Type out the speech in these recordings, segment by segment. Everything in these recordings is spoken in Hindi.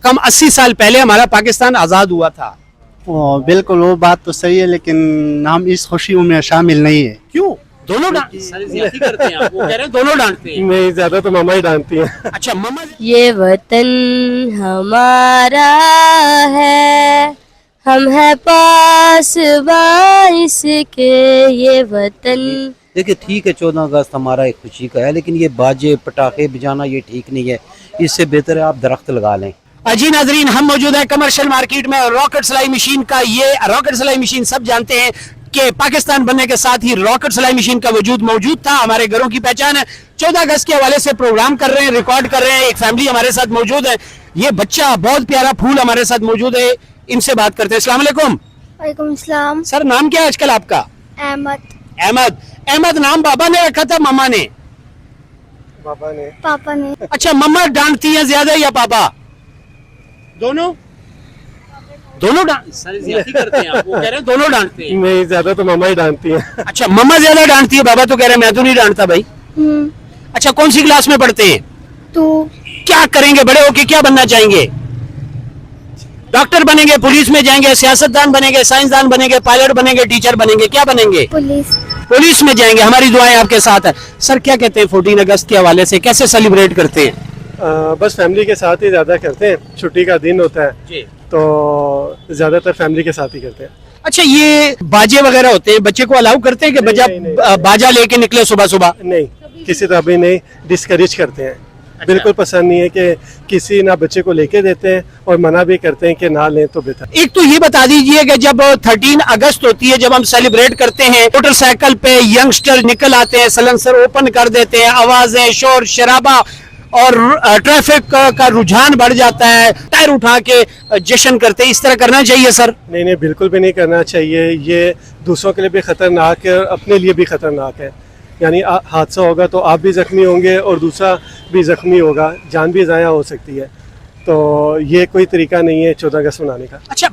कम 80 साल पहले हमारा पाकिस्तान आजाद हुआ था। बिल्कुल वो बात तो सही है, लेकिन हम इस खुशियों में शामिल नहीं है। क्यों? दोनों ज्यादती करते हैं आप, वो कह रहे हैं दोनों डांटते हैं। नहीं, ज्यादा तो मामा ही डांटती हैं। अच्छा मम्मा, ये वतन हमारा है, हम है पासबां इसके, ये वतन। देखिए ठीक है, 14 अगस्त हमारा एक खुशी का है, लेकिन ये बाजे पटाखे बजाना ये ठीक नहीं है। इससे बेहतर है आप दरख्त लगा लें। जी नाजरीन, हम मौजूद हैं कमर्शियल मार्केट में। रॉकेट सिलाई मशीन का, ये रॉकेट सिलाई मशीन सब जानते हैं कि पाकिस्तान बनने के साथ ही रॉकेट सिलाई मशीन का वजूद मौजूद था, हमारे घरों की पहचान है। 14 अगस्त के हवाले से प्रोग्राम कर रहे हैं, रिकॉर्ड कर रहे हैं। एक फैमिली हमारे साथ मौजूद है, ये बच्चा बहुत प्यारा फूल हमारे साथ मौजूद है, इनसे बात करते हैं। अस्सलाम वालेकुम। वालेकुम सलाम। सर नाम क्या है आजकल आपका? अहमद। अहमद। अहमद नाम बाबा ने रखा था मामा ने? पापा ने। अच्छा, मम्मा डांटती है ज्यादा या पापा? दोनों ज्यादती करते हैं आप, वो कह रहे हैं दोनों डांटते हैं। नहीं, ज्यादा तो मामा ही डांटती हैं। अच्छा, मम्मा ज्यादा डांटती है, बाबा तो कह रहे हैं मैं तो नहीं डांटता भाई। अच्छा, कौन सी क्लास में पढ़ते हैं? तू क्या करेंगे बड़े होके, क्या बनना चाहेंगे? डॉक्टर बनेंगे, पुलिस में जाएंगे, सियासतदान बनेंगे, साइंसदान बनेंगे, पायलट बनेंगे, टीचर बनेंगे, क्या बनेंगे? पुलिस। पुलिस में जाएंगे। हमारी दुआएं आपके साथ है। सर क्या कहते हैं 14 अगस्त के हवाले से, कैसे सेलिब्रेट करते हैं? बस फैमिली के साथ ही ज्यादा करते हैं, छुट्टी का दिन होता है जी। तो ज्यादातर फैमिली के साथ ही करते हैं। अच्छा, ये बाजे वगैरह होते हैं, बच्चे को अलाउ करते हैं कि बाजा लेके निकले सुबह सुबह? नहीं, किसी तरह भी नहीं, डिस्करेज करते हैं। बिल्कुल पसंद नहीं है कि किसी ना बच्चे को लेके देते हैं, और मना भी करते हैं कि ना लें तो बेहतर। एक तो ये बता दीजिए कि जब 13 अगस्त होती है, जब हम सेलिब्रेट करते हैं, मोटरसाइकिल पे यंगस्टर निकल आते हैं, सलेंसर ओपन कर देते हैं, आवाजें, शोर शराबा और ट्रैफिक का रुझान बढ़ जाता है, टायर उठा के जश्न करते हैं, इस तरह करना चाहिए सर? नहीं नहीं, बिल्कुल भी नहीं करना चाहिए। ये दूसरों के लिए भी खतरनाक है और अपने लिए भी खतरनाक है। यानी हादसा होगा तो आप भी जख्मी होंगे और दूसरा भी जख्मी होगा, जान भी ज़ाया हो सकती है। तो ये कोई तरीका नहीं है 14 अगस्त मनाने का। अच्छा,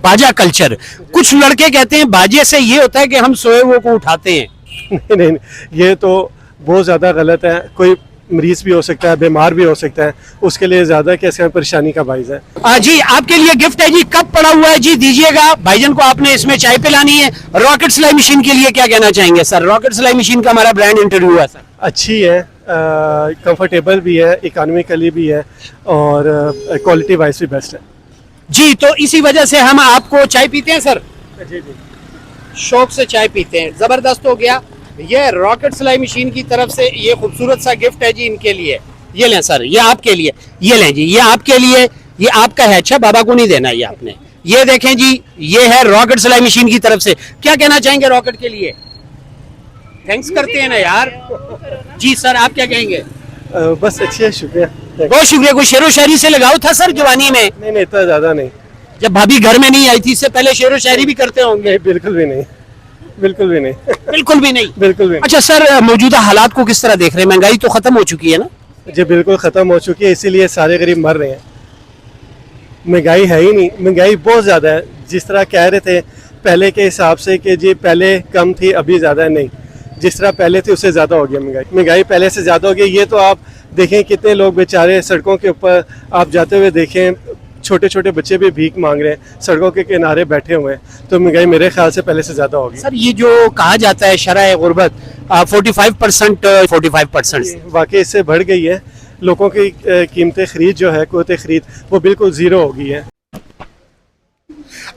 बाजा कल्चर, कुछ लड़के कहते हैं बाजे से ये होता है कि हम सोए हुए को उठाते हैं। नहीं नहीं, ये तो बहुत ज़्यादा गलत है। कोई मरीज भी हो सकता है, बीमार भी हो सकता है, उसके लिए ज़्यादा कैसे परेशानी का बाइस है। जी, आपके लिए गिफ्ट है जी, कप पड़ा हुआ है जी, दीजिएगा भाईजान को। आपने इसमें चाय पिलानी है। रॉकेट सिलाई मशीन के लिए क्या कहना चाहेंगे सर? रॉकेट सिलाई मशीन का हमारा ब्रांड इंटरव्यू है सर। अच्छी है, कंफर्टेबल भी है, इकोनॉमिकली भी है, और क्वालिटी वाइज भी बेस्ट है जी। तो इसी वजह से हम आपको चाय पीते हैं सर, जी जी, शौक से चाय पीते हैं। जबरदस्त हो गया। ये रॉकेट सिलाई मशीन की तरफ से ये खूबसूरत सा गिफ्ट है जी इनके लिए। ये लें सर, ये आपके लिए, ये लें जी, ये आपके लिए, ये आपका है। अच्छा, बाबा को नहीं देना ये आपने। ये देखें जी, ये है रॉकेट सिलाई मशीन की तरफ से। क्या कहना चाहेंगे रॉकेट के लिए? थैंक्स करते हैं ना यार। जी सर, आप क्या कहेंगे? बस अच्छी है, शुक्रिया। बहुत शुक्रिया। कोई शेरो शायरी से लगाव था सर जवानी में? नहीं नहीं, इतना ज़्यादा नहीं। जब भाभी घर में नहीं आई थी, इससे पहले शेरो शायरी भी करते होंगे? नहीं, बिल्कुल भी नहीं, बिल्कुल भी नहीं। बिल्कुल भी नहीं, बिल्कुल भी नहीं। अच्छा सर, मौजूदा हालात को किस तरह देख रहे हैं? महंगाई तो खत्म हो चुकी है ना? जी बिल्कुल ख़त्म हो चुकी है, इसीलिए सारे गरीब मर रहे हैं। महंगाई है ही नहीं, महंगाई बहुत ज़्यादा है। जिस तरह कह रहे थे पहले के हिसाब से कि जी पहले कम थी, अभी ज़्यादा है, नहीं, जिस तरह पहले थी उससे ज़्यादा हो गया महंगाई। महंगाई पहले से ज़्यादा हो गई। ये तो आप देखें कितने लोग बेचारे सड़कों के ऊपर आप जाते हुए देखें, छोटे छोटे बच्चे भी भीख मांग रहे हैं, सड़कों के किनारे बैठे हुए हैं। तो महंगाई मेरे ख्याल से पहले से ज़्यादा होगी सर। ये जो कहा जाता है शरह गुर्बत 45% वाकई इससे बढ़ गई है। लोगों की कीमतें खरीद जो है, क़ुव्वत खरीद, वो बिल्कुल ज़ीरो हो गई है।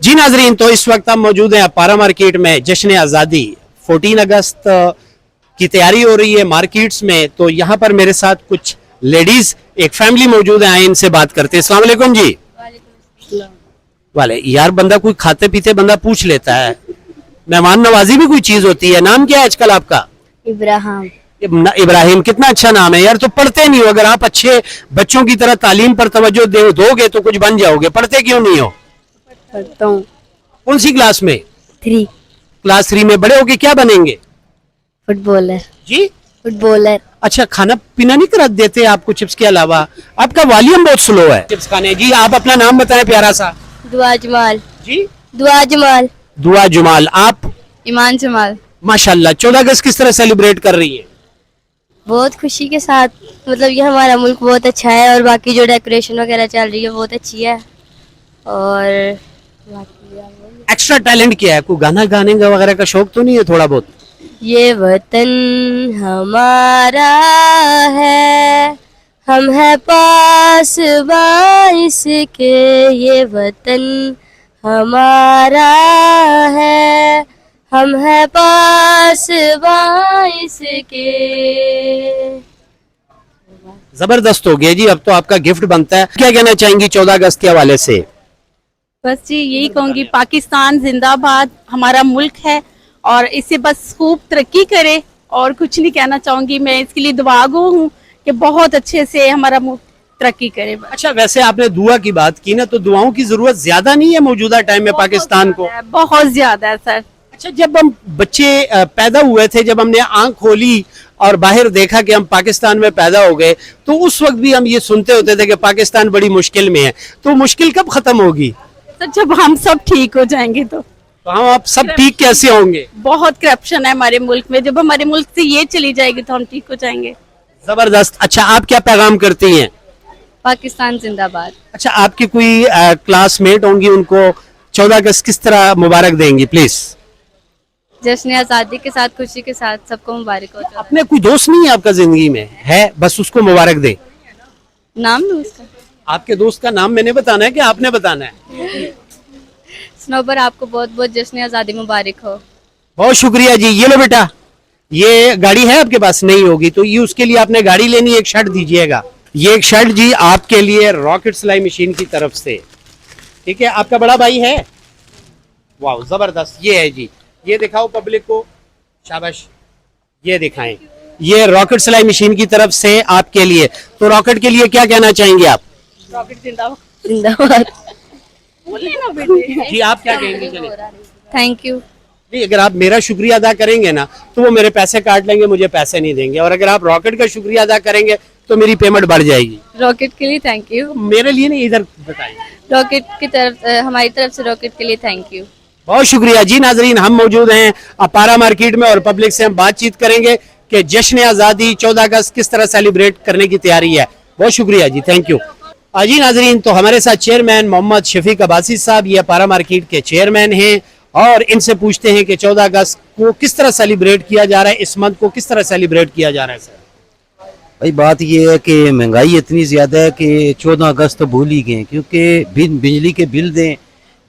जी नाजरीन, तो इस वक्त हम मौजूद हैं पारा मार्केट में। जश्न आज़ादी 14 अगस्त की तैयारी हो रही है मार्केट्स में। तो यहाँ पर मेरे साथ कुछ लेडीज, एक फैमिली मौजूद है, आए इनसे बात करते हैं। अस्सलाम वालेकुम जी। वाले यार, बंदा कोई खाते पीते बंदा पूछ लेता है, मेहमान नवाजी भी कोई चीज होती है। नाम क्या है आजकल आपका? इब्राहिम। इब्राहिम, कितना अच्छा नाम है यार। तो पढ़ते नहीं हो? अगर आप अच्छे बच्चों की तरह तालीम पर तवज्जो दोगे तो कुछ बन जाओगे। पढ़ते क्यों नहीं हो? पढ़ता हूँ। कौन सी क्लास में? 3। क्लास 3 में। बड़े होके क्या बनेंगे? फुटबॉलर। जी, फुटबॉलर। अच्छा, खाना पीना नहीं करा देते आपको चिप्स के अलावा? आपका वॉल्यूम बहुत स्लो है चिप्स खाने। जी, आप अपना नाम बताएं प्यारा सा। दुआ जमाल। जी, दुआ जमाल। दुआ जमाल। आप? ईमान जमाल। माशाल्लाह। 14 अगस्त किस तरह सेलिब्रेट कर रही है? बहुत खुशी के साथ, मतलब ये हमारा मुल्क बहुत अच्छा है और बाकी जो डेकोरेशन वगैरह चल रही है बहुत अच्छी है। और बाकी एक्स्ट्रा टैलेंट क्या है? कोई गाना गाने का वगैरह का शौक तो नहीं है थोड़ा बहुत? ये वतन हमारा है, हम है पासबां इसके, ये वतन हमारा है, हम है पासबां इसके। जबरदस्त हो गया जी। अब तो आपका गिफ्ट बनता है। क्या कहना चाहेंगी 14 अगस्त के हवाले से? बस जी यही कहूंगी, पाकिस्तान जिंदाबाद, हमारा मुल्क है और इसे बस खूब तरक्की करे और कुछ नहीं कहना चाहूंगी। मैं इसके लिए दुआगो हूँ कि बहुत अच्छे से हमारा मुल्क तरक्की करे। अच्छा, वैसे आपने दुआ की बात की ना, तो दुआओं की जरूरत ज्यादा नहीं है मौजूदा टाइम में पाकिस्तान को? बहुत ज्यादा है सर। अच्छा, जब हम बच्चे पैदा हुए थे, जब हमने आंख खोली और बाहर देखा कि हम पाकिस्तान में पैदा हो गए, तो उस वक्त भी हम ये सुनते होते थे कि पाकिस्तान बड़ी मुश्किल में है। तो मुश्किल कब खत्म होगी? सर जब हम सब ठीक हो जाएंगे तो हम आप सब ठीक कैसे होंगे? बहुत करप्शन है हमारे मुल्क में, जब हमारे मुल्क से ये चली जाएगी तो हम ठीक हो जाएंगे। जबरदस्त। अच्छा, आप क्या पैगाम करती हैं? पाकिस्तान जिंदाबाद। अच्छा, आपकी कोई क्लासमेट होंगी, उनको 14 अगस्त किस तरह मुबारक देंगी प्लीज? जश्न आज़ादी के साथ, खुशी के साथ सबको मुबारक हो। अपने कोई दोस्त नहीं है आपका जिंदगी में? है, बस उसको मुबारक दे। नाम लूं उसका? आपके दोस्त का नाम मैंने बताना है कि आपने बताना है? स्नोबर, आपको बहुत बहुत जश्न आज़ादी मुबारक हो। बहुत शुक्रिया जी। ये लो बेटा, ये गाड़ी है आपके पास? नहीं होगी तो ये उसके लिए आपने गाड़ी लेनी है, एक शर्ट दीजिएगा। ये एक शर्ट जी आपके लिए रॉकेट सिलाई मशीन की तरफ से, ठीक है? आपका बड़ा भाई है? वाह, जबरदस्त। ये है जी, ये दिखाओ पब्लिक को, शाबाश, ये दिखाएं। ये रॉकेट सिलाई मशीन की तरफ से आपके लिए। तो रॉकेट के लिए क्या कहना चाहेंगे आप? रॉकेट जिंदाबाद। जिंदाबाद। बोलिए ना बेटे। जी आप क्या कहेंगे? चलिए। Thank you. नहीं, अगर आप मेरा शुक्रिया अदा करेंगे ना तो वो मेरे पैसे काट लेंगे, मुझे पैसे नहीं देंगे। और अगर आप रॉकेट का शुक्रिया अदा करेंगे तो मेरी पेमेंट बढ़ जाएगी। रॉकेट के लिए थैंक यू। मेरे लिए नहीं, इधर बताइए। रॉकेट की तरफ, हमारी तरफ से रॉकेट के लिए थैंक यू। बहुत शुक्रिया जी। नाजरीन, हम मौजूद हैं अपारा मार्केट में और पब्लिक से हम बातचीत करेंगे कि जश्न आज़ादी 14 अगस्त किस तरह सेलिब्रेट करने की तैयारी है। बहुत शुक्रिया जी, थैंक यू। जी नाजरीन, तो हमारे साथ चेयरमैन मोहम्मद शफीक अब्बासी साहब, ये अपारा मार्केट के चेयरमैन हैं और इनसे पूछते हैं कि 14 अगस्त को किस तरह सेलिब्रेट किया जा रहा है, इस मंथ को किस तरह सेलिब्रेट किया जा रहा है? सर भाई बात ये है कि महंगाई इतनी ज़्यादा है कि 14 अगस्त तो भूल ही गए, क्योंकि बिजली के बिल दें,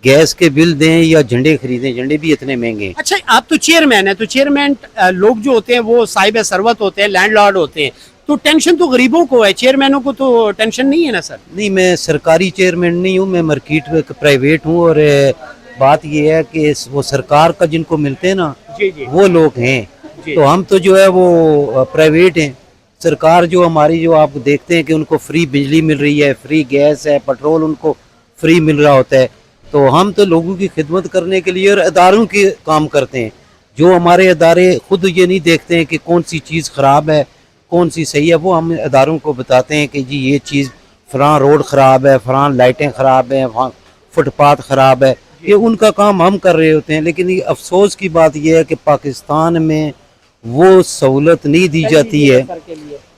गैस के बिल दें या झंडे खरीदें, झंडे भी इतने महंगे हैं। अच्छा, आप तो चेयरमैन है, तो चेयरमैन लोग जो होते हैं वो साहिब सरवत होते हैं, लैंडलॉर्ड होते हैं, तो टेंशन तो गरीबों को है, चेयरमैनों को तो टेंशन नहीं है ना सर? नहीं, मैं सरकारी चेयरमैन नहीं हूँ, मैं मार्केट में प्राइवेट हूँ। और बात ये है कि वो सरकार का जिनको मिलते हैं ना, जी जी वो लोग हैं, तो हम तो जो है वो प्राइवेट हैं। सरकार जो हमारी, जो आप देखते हैं कि उनको फ्री बिजली मिल रही है, फ्री गैस है, पेट्रोल उनको फ्री मिल रहा होता है, तो हम तो लोगों की खिदमत करने के लिए और अदारों के काम करते हैं। जो हमारे अदारे खुद ये नहीं देखते हैं कि कौन सी चीज़ ख़राब है, कौन सी सही है, वो हम अदारों को बताते हैं कि जी ये चीज़ फ़लाँ रोड ख़राब है, फ़लाँ लाइटें ख़राब हैं, वहाँ फुटपाथ ख़राब है, ये उनका काम हम कर रहे होते हैं। लेकिन ये अफसोस की बात यह है कि पाकिस्तान में वो सहूलत नहीं दी जाती है।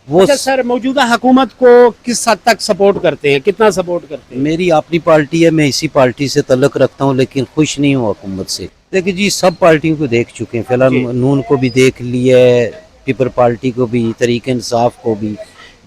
वो अच्छा सर, मौजूदा हुकूमत को किस हद तक सपोर्ट करते हैं, कितना सपोर्ट करते हैं? मेरी अपनी पार्टी है, मैं इसी पार्टी से तल्लक रखता हूँ, लेकिन खुश नहीं हूँ हुकूमत से। देखिए जी, सब पार्टियों को देख चुके हैं, फिलहाल नून को भी देख लिया है, पीपल पार्टी को भी, तहरीक इंसाफ को भी।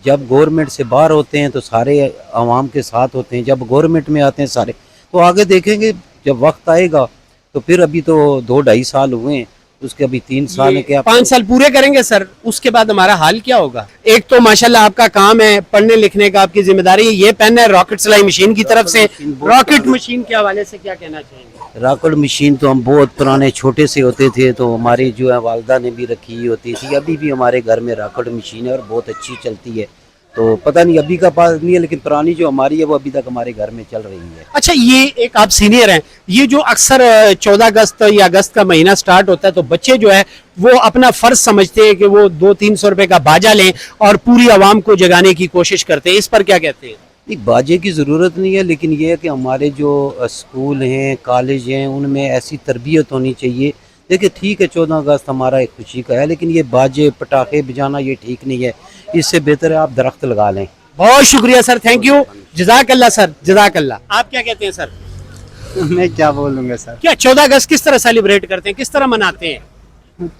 जब गवर्नमेंट से बाहर होते हैं तो सारे आवाम के साथ होते हैं, जब गवर्नमेंट में आते हैं सारे, तो आगे देखेंगे जब वक्त आएगा। तो फिर अभी तो 2-2.5 साल हुए हैं, उसके अभी 3 साल है, क्या 5 साल पूरे करेंगे सर, उसके बाद हमारा हाल क्या होगा? एक तो माशाल्लाह आपका काम है, पढ़ने लिखने का आपकी जिम्मेदारी है, ये पेन है रॉकेट सिलाई मशीन की तरफ से। रॉकेट मशीन के हवाले से क्या कहना चाहेंगे? रॉकेट मशीन तो हम बहुत पुराने छोटे से होते थे, तो हमारी जो है वालदा ने भी रखी होती थी, अभी भी हमारे घर में रॉकेट मशीन है और बहुत अच्छी चलती है। तो पता नहीं अभी का पास नहीं है, लेकिन पुरानी जो हमारी है वो अभी तक हमारे घर में चल रही है। अच्छा, ये एक आप सीनियर हैं, ये जो अक्सर 14 अगस्त या अगस्त का महीना स्टार्ट होता है तो बच्चे जो है वो अपना फर्ज समझते हैं कि वो 200-300 रुपए का बाजा लें और पूरी आवाम को जगाने की कोशिश करते हैं, इस पर क्या कहते हैं? नहीं, बाजे की ज़रूरत नहीं है, लेकिन ये है कि हमारे जो स्कूल हैं, कॉलेज हैं, उनमें ऐसी तरबियत होनी चाहिए देखिए ठीक है 14 अगस्त हमारा एक खुशी का है, लेकिन ये बाजे पटाखे बजाना ये ठीक नहीं है। इससे बेहतर है आप दरख्त लगा लें। बहुत शुक्रिया सर, थैंक यू, जजाकल्ला सर, जजाकल्ला। आप क्या कहते हैं सर? मैं क्या बोलूँगा सर। क्या 14 अगस्त किस तरह सेलिब्रेट करते हैं, किस तरह मनाते हैं?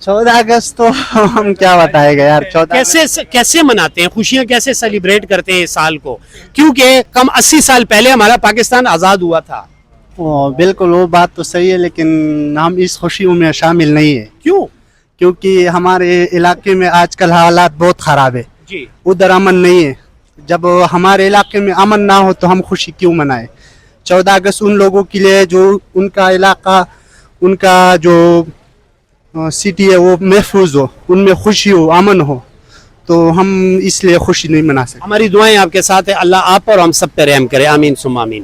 14 अगस्त तो हम क्या बताएगा यार। 14 कैसे मनाते हैं, खुशियां कैसे सेलिब्रेट करते हैं इस साल को? क्योंकि कम 80 साल पहले हमारा पाकिस्तान आजाद हुआ था। बिल्कुल वो बात तो सही है, लेकिन हम इस खुशियों में शामिल नहीं है। क्यों? क्योंकि हमारे इलाके में आजकल हालात बहुत खराब है जी। उधर अमन नहीं है। जब हमारे इलाके में अमन ना हो तो हम खुशी क्यों मनाएं? 14 अगस्त उन लोगों के लिए जो उनका इलाका, उनका जो सिटी है वो महफूज हो, उनमें खुशी हो, अमन हो, तो हम इसलिए खुशी नहीं मना सकते। हमारी दुआएं आपके साथ है, अल्लाह आप और हम सब पे रहम करे, आमीन सुम्मा आमीन।